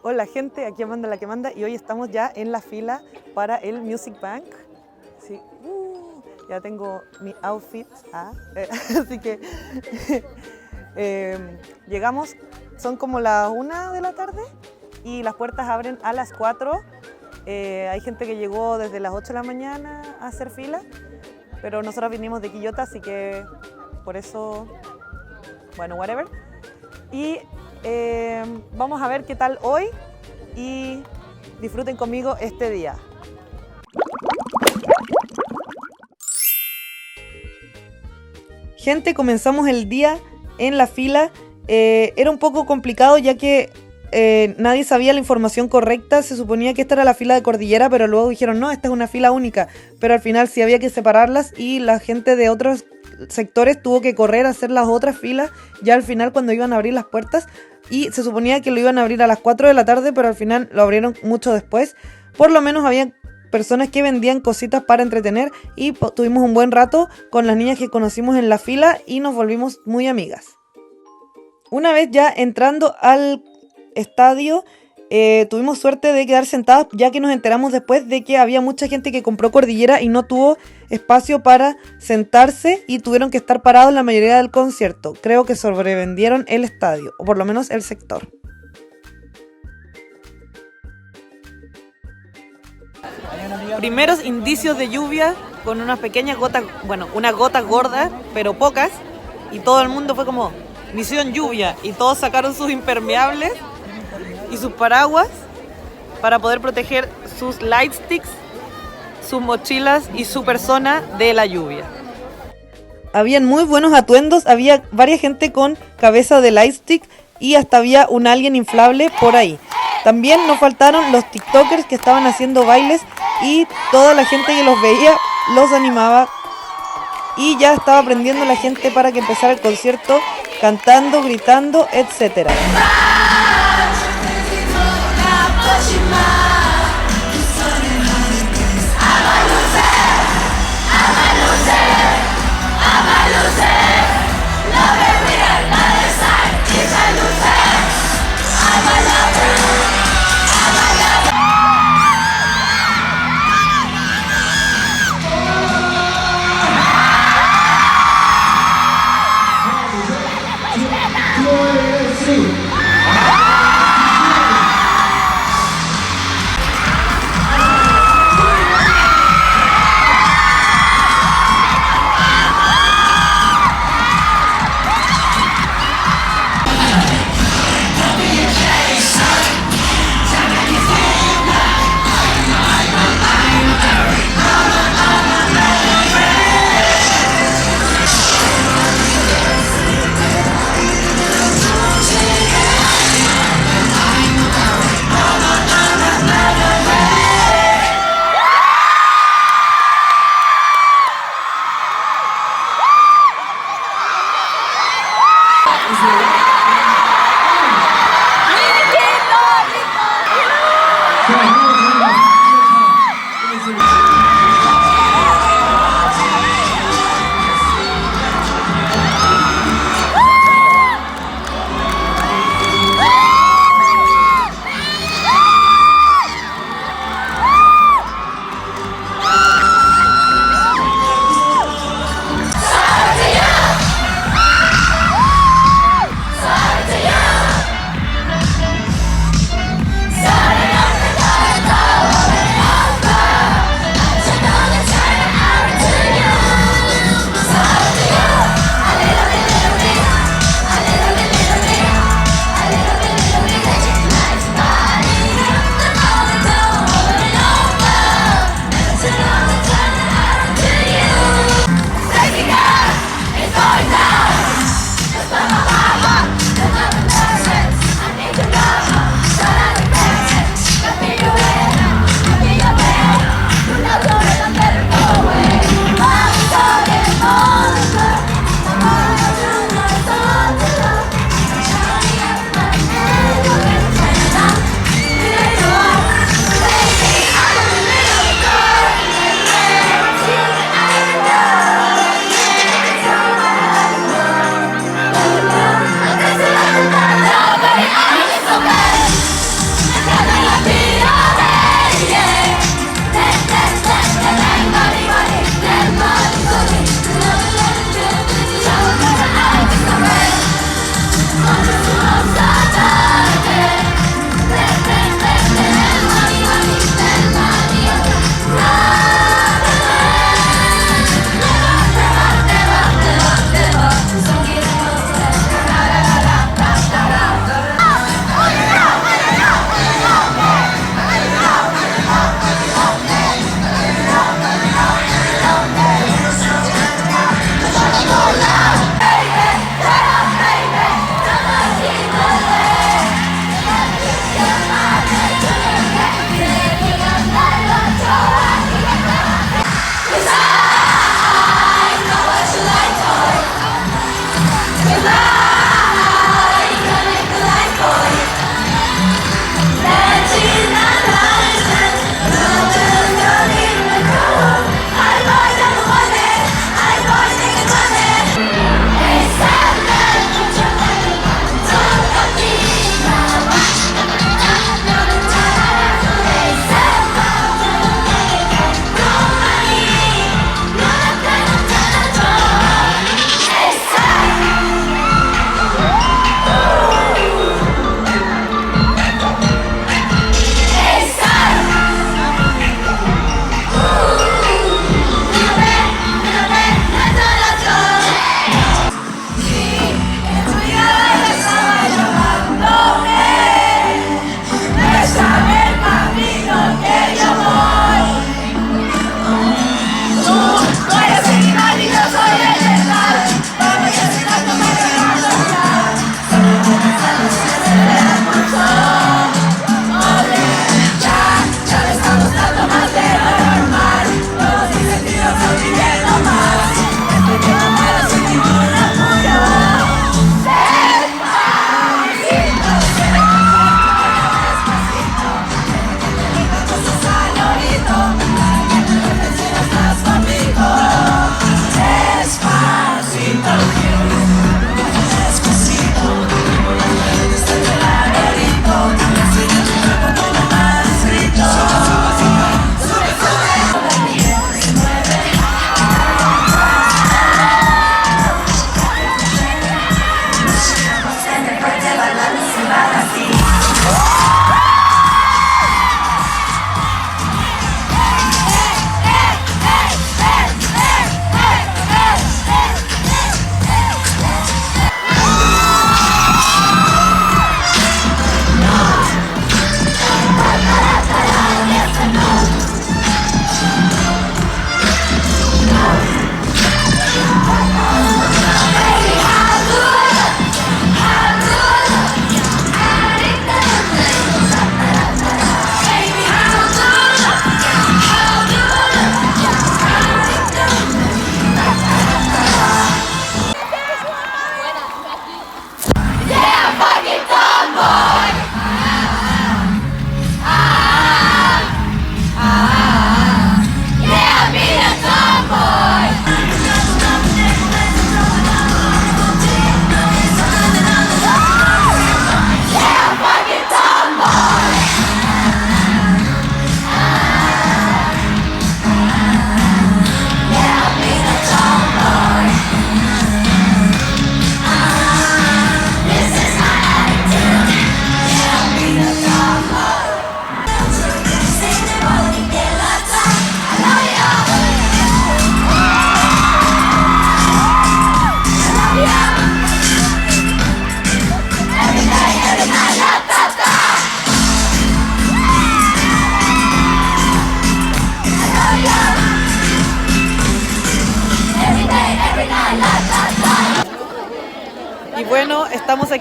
Hola gente, aquí Amanda la que manda y hoy estamos ya en la fila para el Music Bank. Sí, ya tengo mi outfit, así que llegamos, son como las 1 de la tarde y las puertas abren a las 4. Hay gente que llegó desde las 8 de la mañana a hacer fila, pero nosotros vinimos de Quillota, así que por eso, bueno, whatever. Y vamos a ver qué tal hoy y disfruten conmigo este día. Gente, comenzamos el día en la fila. Era un poco complicado ya que nadie sabía la información correcta. Se suponía que esta era la fila de Cordillera, pero luego dijeron no, esta es una fila única. Pero al final sí había que separarlas y la gente de otros sectores tuvo que correr a hacer las otras filas ya al final cuando iban a abrir las puertas, y se suponía que lo iban a abrir a las 4 de la tarde, pero al final lo abrieron mucho después. Por lo menos había personas que vendían cositas para entretener y tuvimos un buen rato con las niñas que conocimos en la fila y nos volvimos muy amigas. Una vez ya entrando al estadio, tuvimos suerte de quedar sentados, ya que nos enteramos después de que había mucha gente que compró Cordillera y no tuvo espacio para sentarse y tuvieron que estar parados la mayoría del concierto. Creo que sobrevendieron el estadio, o por lo menos el sector. Primeros indicios de lluvia con unas pequeñas gotas, bueno, una gota gorda, pero pocas, y todo el mundo fue como misión lluvia, y todos sacaron sus impermeables y sus paraguas para poder proteger sus light sticks, sus mochilas y su persona de la lluvia. Habían muy buenos atuendos, había varias gente con cabeza de light stick y hasta había un alien inflable por ahí. También nos faltaron los tiktokers que estaban haciendo bailes y toda la gente que los veía los animaba, y ya estaba aprendiendo la gente para que empezara el concierto cantando, gritando, etcétera.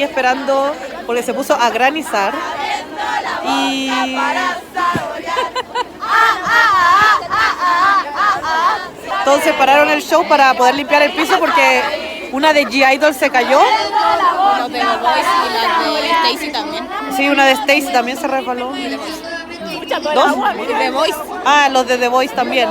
aquí esperando porque se puso a granizar. Y entonces pararon el show para poder limpiar el piso porque una de G-Idol se cayó. Los de The Voice y la de Stacy también. Sí, una de Stacy también se resbaló. ¿Dos? The Voice. Ah, los de The Voice también.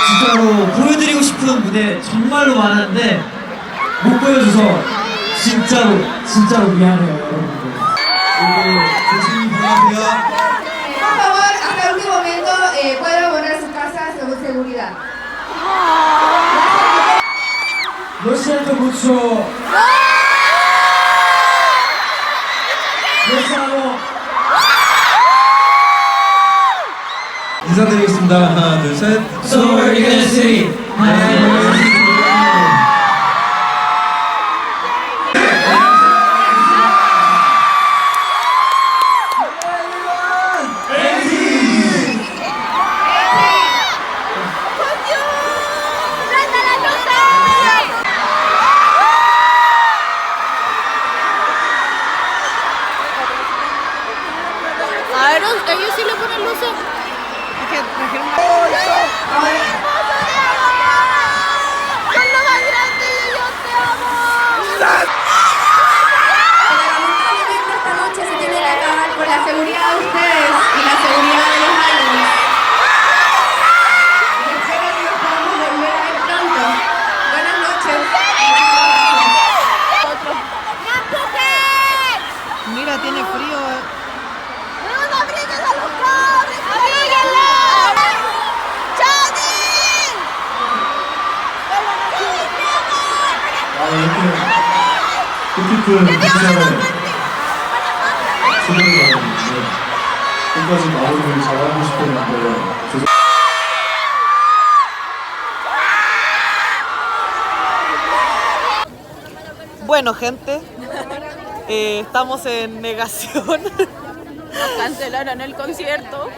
진짜로 보여드리고 싶은 무대 정말로 많았는데 못 보여줘서 진짜로 미안해요 여러분들. 조심히 건강하세요. Por favor, hasta el último momento pueden volver a su casa según seguridad. Lo siento mucho. Lo siamo. 인사드리겠습니다. 하나, 둘, 셋. Soul University. A ver, ellos sí le ponen luces. Lamentablemente esta noche se tiene que acabar por la seguridad de ustedes y la seguridad de los idols. Y espero que nos podamos volver a ver pronto. Buenas noches. Mira, tiene frío. 이렇게 기사를 소개를 받았는데 끝까지 마무리를 잘하고 싶었는데 Bueno, gente, estamos en negación. Nos cancelaron el concierto.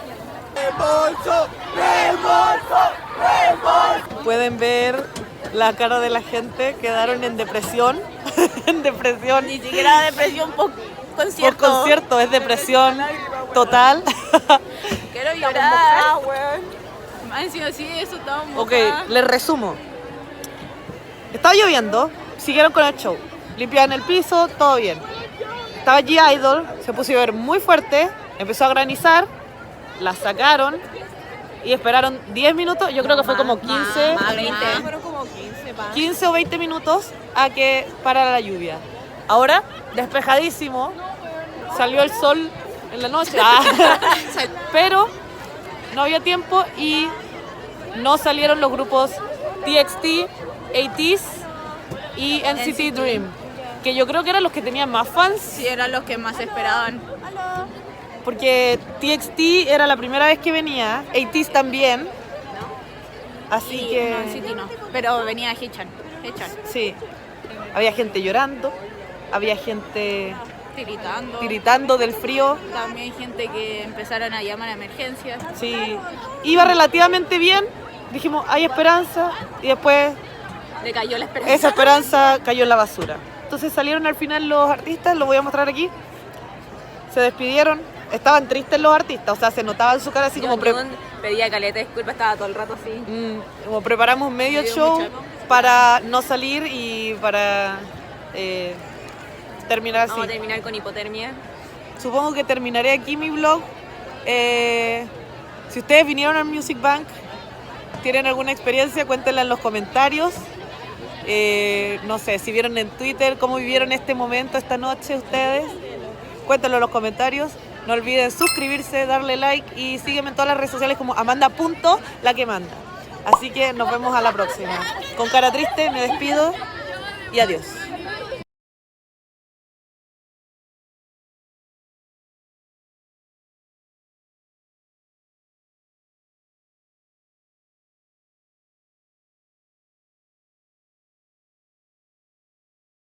Pueden ver la cara de la gente, quedaron en depresión. En depresión. Ni siquiera depresión por concierto. Por concierto, es depresión total. Quiero llorar. Más encima sí, eso estaba Ok, mojada. les resumo. Estaba lloviendo, siguieron con el show. Limpiaban el piso, todo bien. Estaba G-Idol, se puso a llover muy fuerte, empezó a granizar, la sacaron y esperaron 10 minutos, yo creo que fue como 15, Más 20. Fueron como 15, más. 15 o 20 minutos a que parara la lluvia. Ahora, despejadísimo, salió el sol en la noche, pero no había tiempo y no salieron los grupos TXT, ATEEZ y NCT Dream, que yo creo que eran los que tenían más fans, Sí, eran los que más esperaban. porque TXT era la primera vez que venía, ATEEZ también, así Y que no, City no. Pero venía Hechan. sí, había gente llorando, había gente Tiritando. tiritando del frío, También gente que empezaron a llamar a emergencias. sí, iba relativamente bien, dijimos hay esperanza y después Le cayó la esperanza. esa esperanza cayó en la basura. Entonces salieron al final los artistas, lo voy a mostrar aquí, se despidieron, estaban tristes los artistas, o sea, se notaba en su cara así como pedía caleta de disculpas, estaba todo el rato así. como preparamos medio Me dio show mucha- para no salir y para terminar así. Vamos a terminar con hipotermia. Supongo que terminaré aquí mi vlog. Si ustedes vinieron al Music Bank, tienen alguna experiencia, cuéntenla en los comentarios. No sé, si vieron en Twitter cómo vivieron este momento, esta noche ustedes, cuéntenlo en los comentarios. No olviden suscribirse, darle like y sígueme en todas las redes sociales como Amanda.laquemanda. Así que nos vemos a la próxima. Con cara triste me despido y adiós.